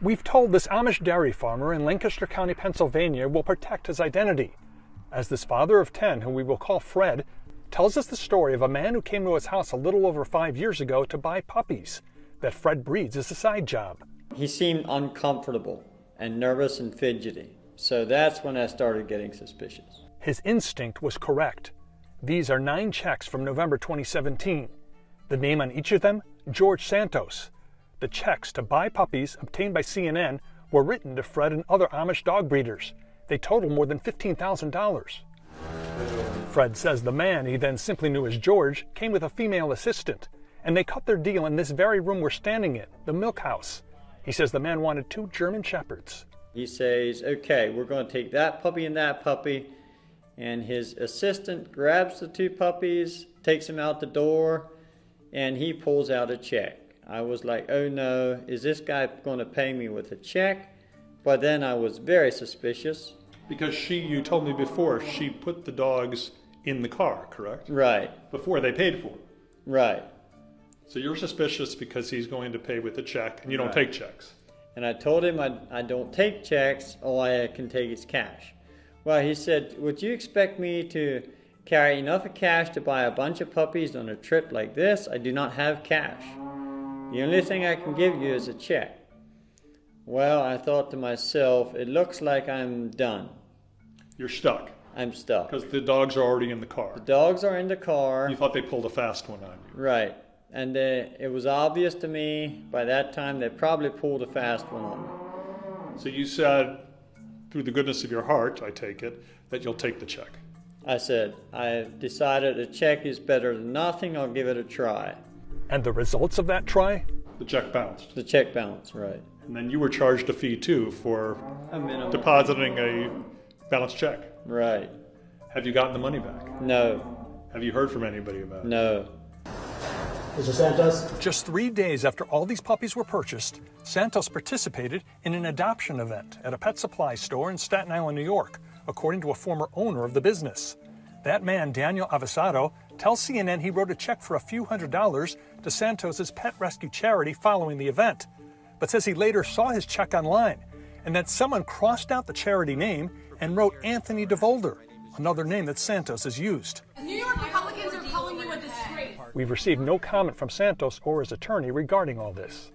We've told this Amish dairy farmer in Lancaster County, Pennsylvania will protect his identity, as this father of 10, who we will call Fred, tells us the story of a man who came to his house a little over 5 years ago to buy puppies that Fred breeds as a side job. He seemed uncomfortable and nervous and fidgety, so that's when I started getting suspicious. His instinct was correct. These are 9 checks from November 2017. The name on each of them, George Santos. The checks to buy puppies obtained by CNN were written to Fred and other Amish dog breeders. They total more than $15,000. Fred says the man he then simply knew as George came with a female assistant, and they cut their deal in this very room we're standing in, the milk house. He says the man wanted 2 German Shepherds. He says, okay, we're going to take that puppy and that puppy, and his assistant grabs the 2 puppies, takes them out the door, and he pulls out a check. I was like, oh no, is this guy going to pay me with a check? But then I was very suspicious. Because you told me before, she put the dogs in the car, correct? Right. Before they paid for it. Right. So you're suspicious because he's going to pay with a check, and you don't take checks. And I told him I don't take checks, all I can take is cash. Well, he said, would you expect me to carry enough cash to buy a bunch of puppies on a trip like this? I do not have cash. The only thing I can give you is a check. Well, I thought to myself, it looks like I'm done. You're stuck. I'm stuck. Because the dogs are already in the car. The dogs are in the car. You thought they pulled a fast one on you. Right. And it was obvious to me by that time they probably pulled a fast one on me. So you said, through the goodness of your heart, I take it, that you'll take the check. I said, I've decided a check is better than nothing. I'll give it a try. And the results of that try? The check bounced. The check bounced, right. And then you were charged a fee, too, for A minimum. depositing a bounced check. Right. Have you gotten the money back? No. Have you heard from anybody about it? No. Mr. Santos? Just 3 days after all these puppies were purchased, Santos participated in an adoption event at a pet supply store in Staten Island, New York, according to a former owner of the business. That man, Daniel Avasado, tells CNN he wrote a check for a few $100s to Santos's pet rescue charity following the event, but says he later saw his check online and that someone crossed out the charity name and wrote Anthony DeVolder, another name that Santos has used. New York Republicans are calling you a disgrace. We've received no comment from Santos or his attorney regarding all this.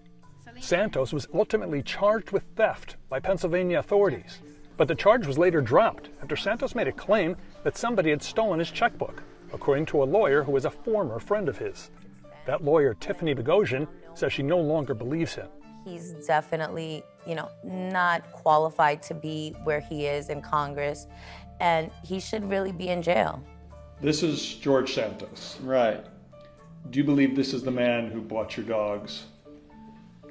Santos was ultimately charged with theft by Pennsylvania authorities, but the charge was later dropped after Santos made a claim that somebody had stolen his checkbook, according to a lawyer who was a former friend of his. That lawyer, Tiffany Bogosian, says she no longer believes him. He's definitely, not qualified to be where he is in Congress, and he should really be in jail. This is George Santos. Right. Do you believe this is the man who bought your dogs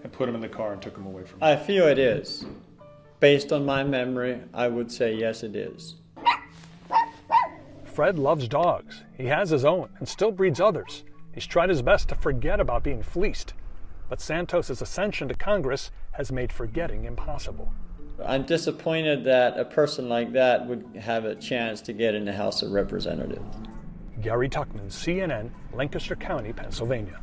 and put them in the car and took them away from you? I feel it is. Based on my memory, I would say yes, it is. Fred loves dogs. He has his own and still breeds others. He's tried his best to forget about being fleeced, but Santos's ascension to Congress has made forgetting impossible. I'm disappointed that a person like that would have a chance to get in the House of Representatives. Gary Tuckman, CNN, Lancaster County, Pennsylvania.